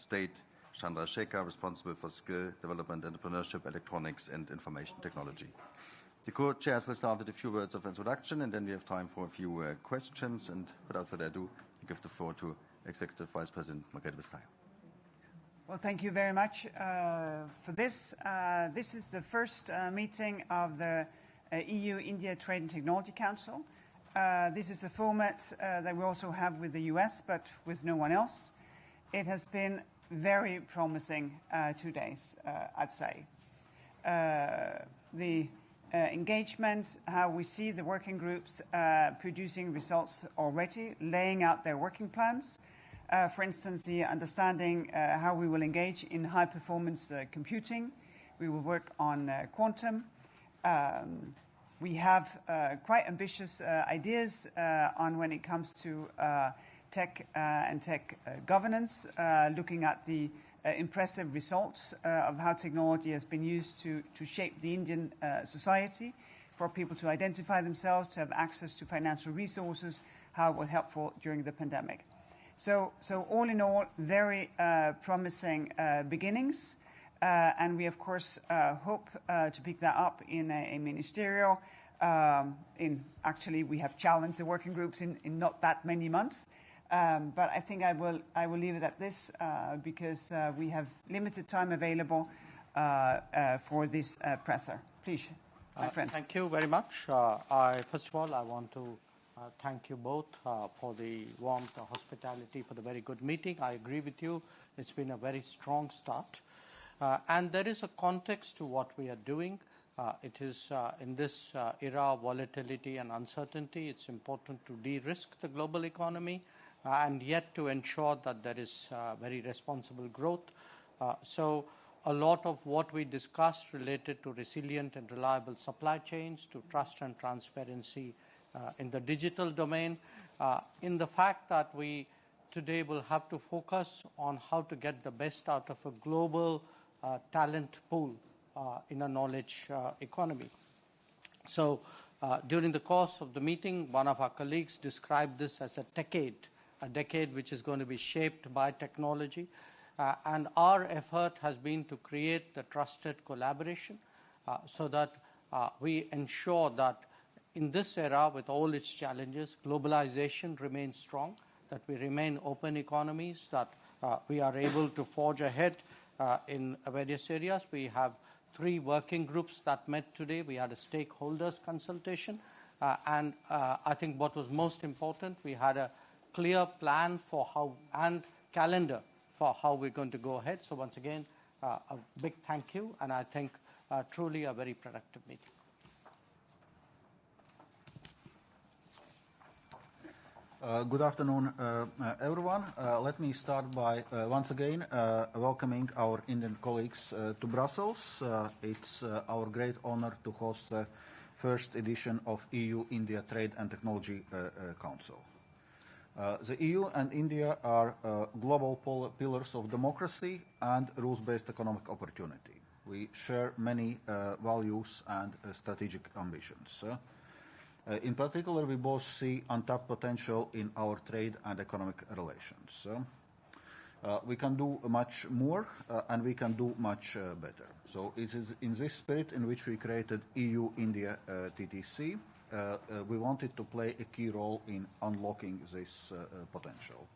State, Chandrasekhar, responsible for skill development, entrepreneurship, electronics, and information technology. The co-chairs will start with a few words of introduction, and then we have time for a few questions. And without further ado, I give the floor to Executive Vice President Margrethe Vestager. Well, thank you very much for this. This is the first meeting of the EU-India Trade and Technology Council. This is a format that we also have with the US, but with no one else. It has been very promising 2 days, I'd say. The engagement, how we see the working groups producing results already, laying out their working plans. For instance, the understanding how we will engage in high-performance computing. We will work on quantum. We have quite ambitious ideas on when it comes to tech and tech governance, looking at the impressive results of how technology has been used to shape the Indian society, for people to identify themselves, to have access to financial resources, how it was helpful during the pandemic. So all in all, very promising beginnings. And we, of course, hope to pick that up in a ministerial. Actually, we have challenged the working groups in not that many months. But I think I will leave it at this because we have limited time available for this presser. Please, my friend. Thank you very much. First of all, I want to thank you both for the warmth, the hospitality, for the very good meeting. I agree with you. It's been a very strong start. And there is a context to what we are doing. It is in this era of volatility and uncertainty, it's important to de-risk the global economy and yet to ensure that there is very responsible growth. So a lot of what we discussed related to resilient and reliable supply chains, to trust and transparency in the digital domain, in the fact that we today will have to focus on how to get the best out of a global talent pool in a knowledge economy. So during the course of the meeting, one of our colleagues described this as a decade which is going to be shaped by technology. And our effort has been to create the trusted collaboration so that we ensure that in this era, with all its challenges, globalization remains strong, that we remain open economies, that we are able to forge ahead in various areas. We have 3 working groups that met today. We had a stakeholders consultation. And I think what was most important, we had a clear plan for how and calendar for how we're going to go ahead. So once again, a big thank you. And I think truly a very productive meeting. Good afternoon, everyone. Let me start by once again welcoming our Indian colleagues to Brussels. It's our great honor to host the first edition of EU-India Trade and Technology Council. The EU and India are global pillars of democracy and rules-based economic opportunity. We share many values and strategic ambitions. In particular, we both see untapped potential in our trade and economic relations. We can do much more and we can do much better. So it is in this spirit in which we created EU-India TTC. We wanted to play a key role in unlocking this potential.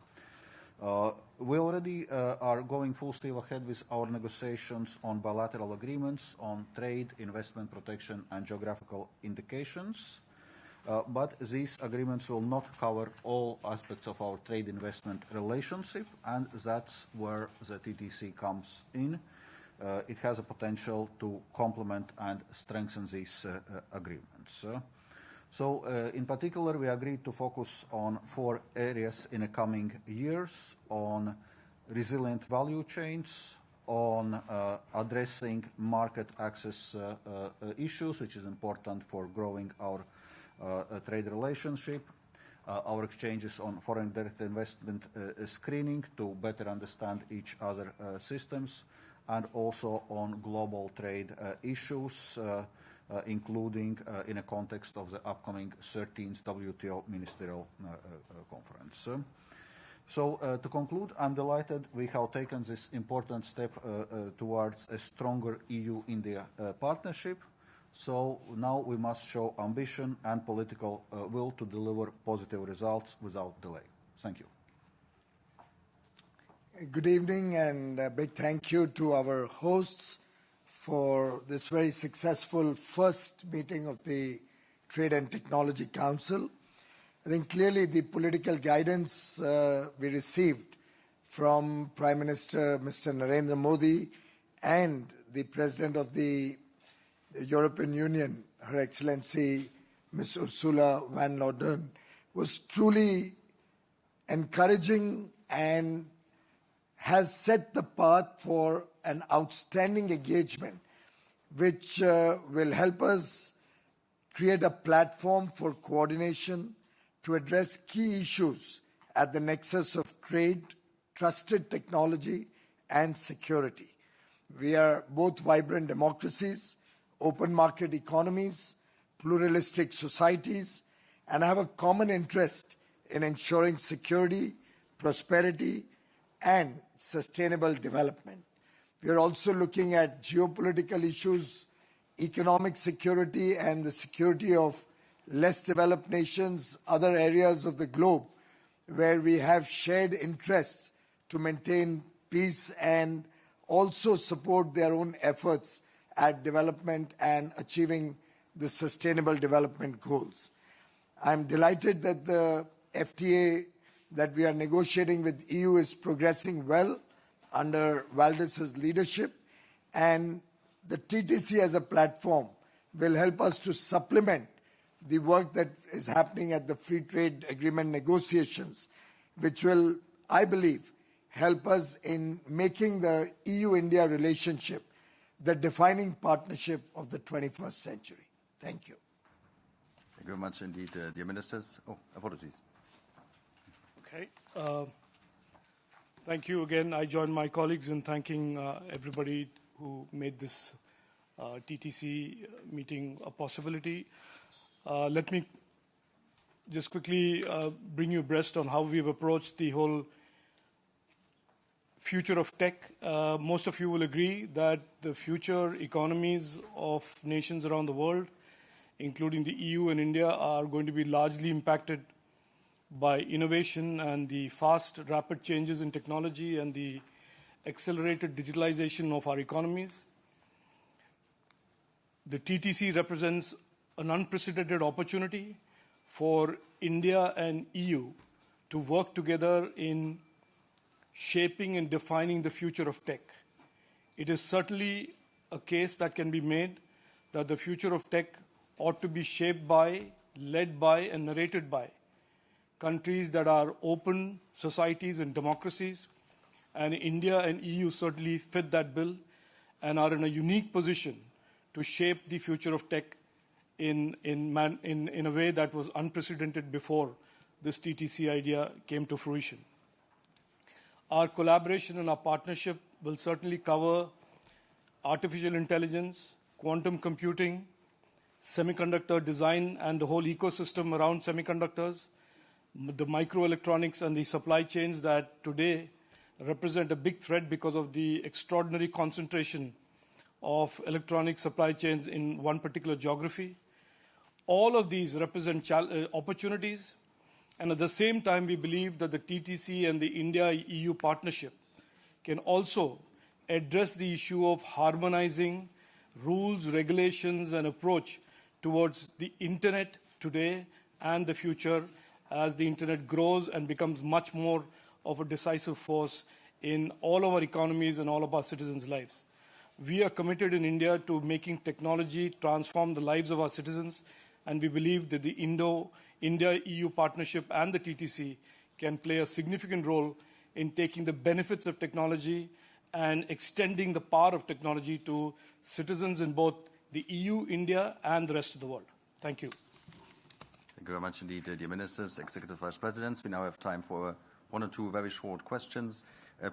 We already are going full steam ahead with our negotiations on bilateral agreements on trade, investment protection and geographical indications. But these agreements will not cover all aspects of our trade investment relationship, and that's where the TTC comes in. It has a potential to complement and strengthen these agreements. So in particular, we agreed to focus on 4 areas in the coming years: on resilient value chains, on addressing market access issues, which is important for growing our trade relationship, our exchanges on foreign direct investment screening to better understand each other's systems, and also on global trade issues, including in a context of the upcoming 13th WTO Ministerial Conference. So to conclude, I'm delighted we have taken this important step towards a stronger EU-India partnership. So now we must show ambition and political will to deliver positive results without delay. Thank you. Good evening, and a big thank you to our hosts for this very successful first meeting of the Trade and Technology Council. I think clearly the political guidance we received from Prime Minister Mr. Narendra Modi and the President of the European Union, Her Excellency Ms. Ursula von der Leyen, was truly encouraging and has set the path for an outstanding engagement, which will help us create a platform for coordination to address key issues at the nexus of trade, trusted technology, and security. We are both vibrant democracies, open market economies, pluralistic societies, and have a common interest in ensuring security, prosperity, and sustainable development. We are also looking at geopolitical issues, economic security, and the security of less developed nations, other areas of the globe where we have shared interests to maintain peace and also support their own efforts at development and achieving the sustainable development goals. I'm delighted that the FTA that we are negotiating with EU is progressing well under Valdis's leadership, and the TTC as a platform will help us to supplement the work that is happening at the free trade agreement negotiations, which will, I believe, help us in making the EU-India relationship the defining partnership of the 21st century. Thank you. Thank you very much indeed, dear ministers. Oh, apologies. Okay. Thank you again. I join my colleagues in thanking everybody who made this TTC meeting a possibility. Let me just quickly bring you abreast on how we've approached the whole future of tech. Most of you will agree that the future economies of nations around the world, including the EU and India, are going to be largely impacted by innovation and the fast, rapid changes in technology and the accelerated digitalization of our economies. The TTC represents an unprecedented opportunity for India and EU to work together in shaping and defining the future of tech. It is certainly a case that can be made that the future of tech ought to be shaped by, led by, and narrated by countries that are open societies and democracies, and India and EU certainly fit that bill and are in a unique position to shape the future of tech in a way that was unprecedented before this TTC idea came to fruition. Our collaboration and our partnership will certainly cover artificial intelligence, quantum computing, semiconductor design and the whole ecosystem around semiconductors, the microelectronics and the supply chains that today represent a big threat because of the extraordinary concentration of electronic supply chains in one particular geography. All of these represent opportunities, and at the same time we believe that the TTC and the India-EU partnership can also address the issue of harmonizing rules, regulations, and approach towards the internet today and the future as the internet grows and becomes much more of a decisive force in all of our economies and all of our citizens' lives. We are committed in India to making technology transform the lives of our citizens, and we believe that the India-EU partnership and the TTC can play a significant role in taking the benefits of technology and extending the power of technology to citizens in both the EU, India, and the rest of the world. Thank you. Thank you very much indeed, dear ministers, executive vice presidents. We now have time for one or two very short questions.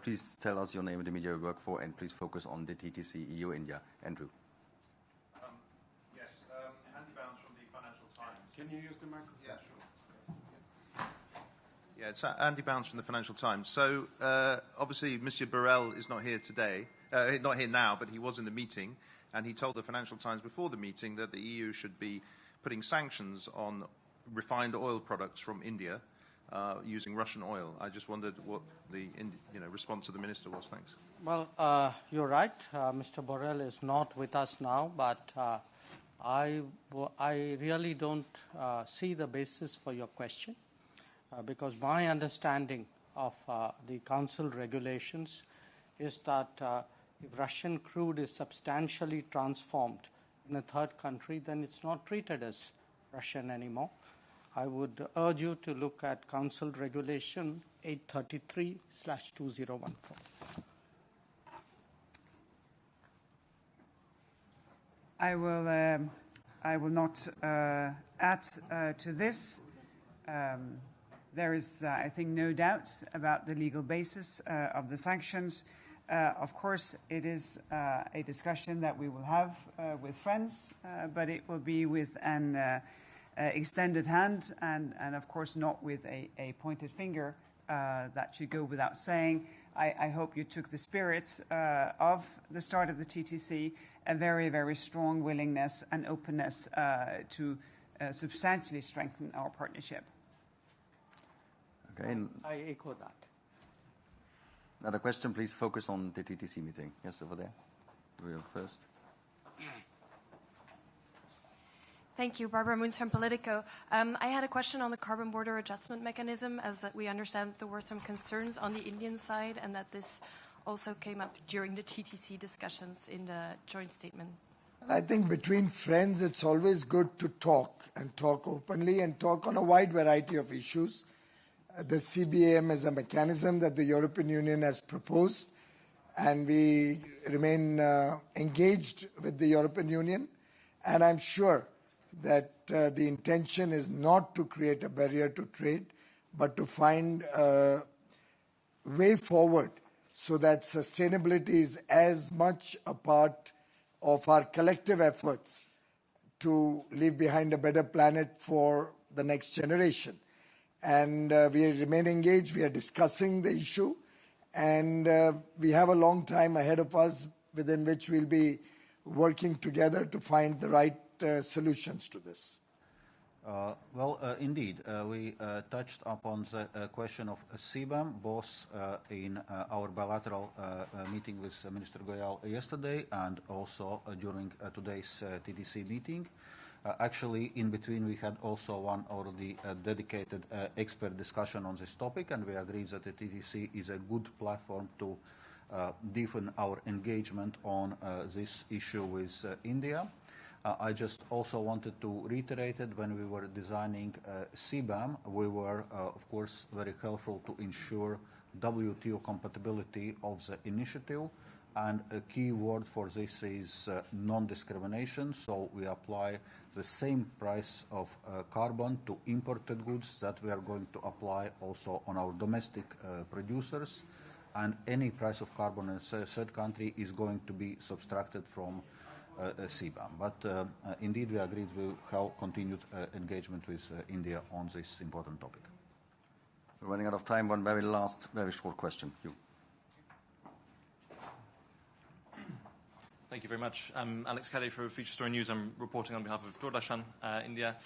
Please tell us your name and the media you work for, and please focus on the TTC, EU, India. Andrew. Yes, Andy Bounds from the Financial Times. Can you use the microphone? Yeah, sure. Yeah, it's Andy Bounce from the Financial Times. So, obviously, Monsieur Borrell is not here today, not here now, but he was in the meeting, and he told the Financial Times before the meeting that the EU should be putting sanctions on refined oil products from India using Russian oil. I just wondered what the response of the minister was. Thanks. Well, you're right. Mr. Borrell is not with us now, but I really don't see the basis for your question. Because my understanding of the Council regulations is that if Russian crude is substantially transformed in a third country, then it's not treated as Russian anymore. I would urge you to look at Council Regulation 833/2014. I will not add to this. There is, I think, no doubt about the legal basis of the sanctions. Of course, it is a discussion that we will have with friends, but it will be with an extended hand and, of course, not with a pointed finger. That should go without saying. I hope you took the spirit of the start of the TTC, a very, very strong willingness and openness to substantially strengthen our partnership. Okay. I echo that. Another question, please focus on the TTC meeting. Yes, over there. We're first. Thank you. Barbara Moons from Politico. I had a question on the carbon border adjustment mechanism, as that we understand there were some concerns on the Indian side and that this also came up during the TTC discussions in the joint statement. I think between friends, it's always good to talk and talk openly and talk on a wide variety of issues. The CBAM is a mechanism that the European Union has proposed, and we remain engaged with the European Union. And I'm sure that the intention is not to create a barrier to trade, but to find a way forward so that sustainability is as much a part of our collective efforts to leave behind a better planet for the next generation. And we remain engaged. We are discussing the issue, and we have a long time ahead of us within which we'll be working together to find the right solutions to this. Indeed, we touched upon the question of CBAM, both in our bilateral meeting with Minister Goyal yesterday and also during today's TTC meeting. Actually, in between, we had also one already dedicated expert discussion on this topic, and we agreed that the TTC is a good platform to deepen our engagement on this issue with India. I just also wanted to reiterate that when we were designing CBAM, we were, of course, very helpful to ensure WTO compatibility of the initiative. And a key word for this is non-discrimination. So we apply the same price of carbon to imported goods that we are going to apply also on our domestic producers. And any price of carbon in a third country is going to be subtracted from CBAM. But indeed, we agreed we will have continued engagement with India on this important topic. We're running out of time. One very last, very short question. You. Thank you very much. I'm Alex Caddy for Future Story News. I'm reporting on behalf of Doordarshan, India.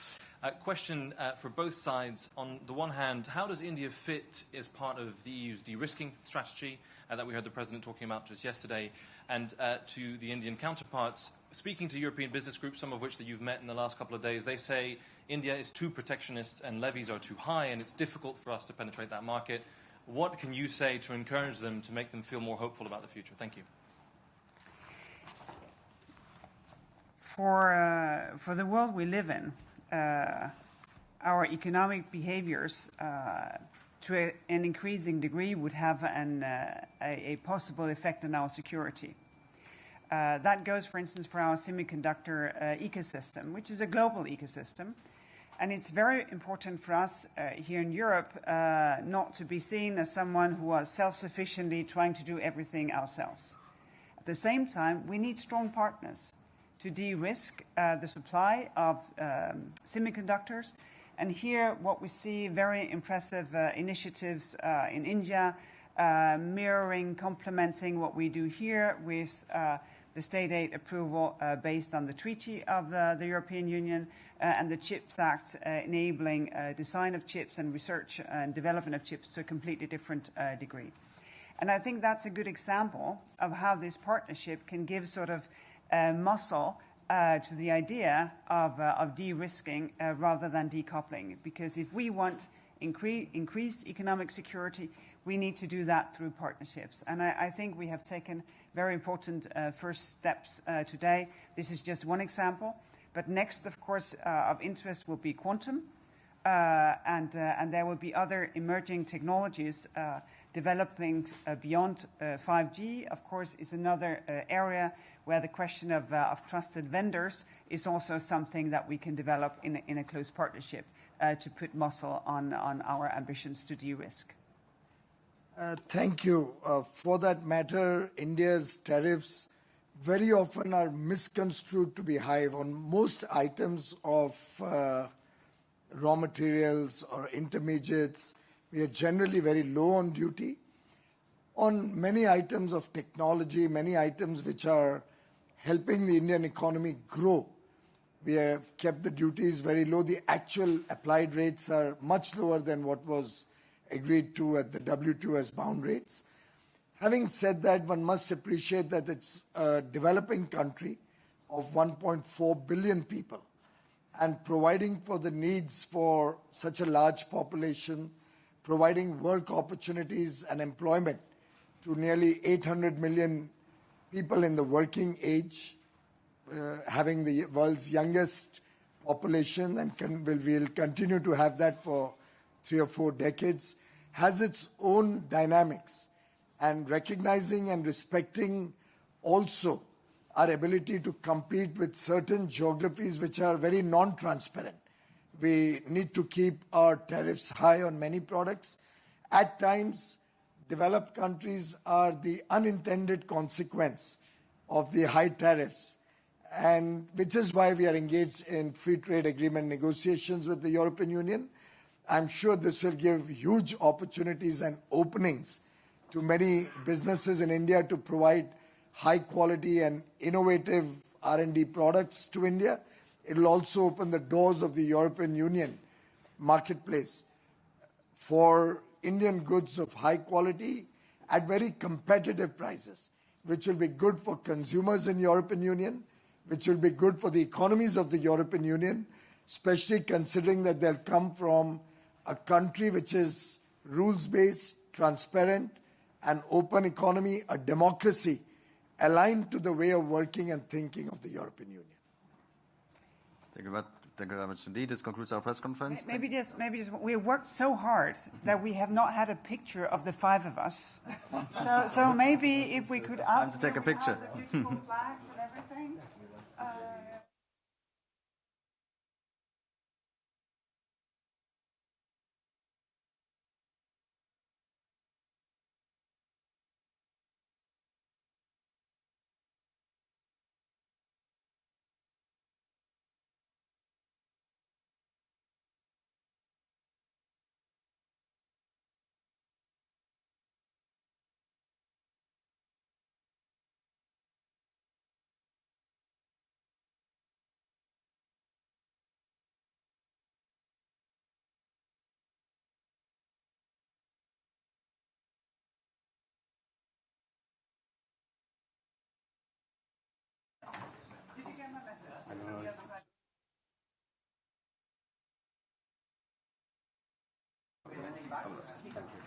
Question for both sides. On the one hand, how does India fit as part of the EU's de-risking strategy that we heard the President talking about just yesterday? And to the Indian counterparts, speaking to European business groups, some of which that you've met in the last couple of days, they say India is too protectionist and levies are too high and it's difficult for us to penetrate that market. What can you say to encourage them, to make them feel more hopeful about the future? Thank you. For the world we live in, our economic behaviors to an increasing degree would have a possible effect on our security. That goes, for instance, for our semiconductor ecosystem, which is a global ecosystem. And it's very important for us here in Europe not to be seen as someone who is self-sufficiently trying to do everything ourselves. At the same time, we need strong partners to de-risk the supply of semiconductors And here, what we see, very impressive initiatives in India, mirroring, complementing what we do here with the state aid approval based on the Treaty of the European Union and the CHIPS Act enabling design of chips and research and development of chips to a completely different degree. And I think that's a good example of how this partnership can give sort of muscle to the idea of de-risking rather than decoupling. Because if we want increased economic security, we need to do that through partnerships. And I think we have taken very important first steps today. This is just one example. But next, of course, of interest will be quantum. And there will be other emerging technologies developing beyond 5G, of course, is another area where the question of trusted vendors is also something that we can develop in a close partnership to put muscle on our ambitions to de-risk. Thank you. For that matter, India's tariffs very often are misconstrued to be high on most items of raw materials or intermediates. We are generally very low on duty. On many items of technology, many items which are helping the Indian economy grow, we have kept the duties very low. The actual applied rates are much lower than what was agreed to at the WTO as bound rates. Having said that, one must appreciate that it's a developing country of 1.4 billion people, and providing for the needs for such a large population, providing work opportunities and employment to nearly 800 million people in the working age, having the world's youngest population, and will continue to have that for 3 or 4 decades, has its own dynamics. And recognizing and respecting also our ability to compete with certain geographies which are very non-transparent. We need to keep our tariffs high on many products. At times, developed countries are the unintended consequence of the high tariffs, and which is why we are engaged in free trade agreement negotiations with the European Union. I'm sure this will give huge opportunities and openings to many businesses in India to provide high quality and innovative R&D products to India. It will also open the doors of the European Union marketplace for Indian goods of high quality at very competitive prices, which will be good for consumers in European Union, which will be good for the economies of the European Union, especially considering that they'll come from a country which is rules-based, transparent, an open economy, a democracy aligned to the way of working and thinking of the European Union. Thank you very much indeed. This concludes our press conference. Maybe just we worked so hard that we have not had a picture of the 5 of us. So maybe if we could ask time to take a picture. The beautiful flags and everything. Did you get my message? Thank you.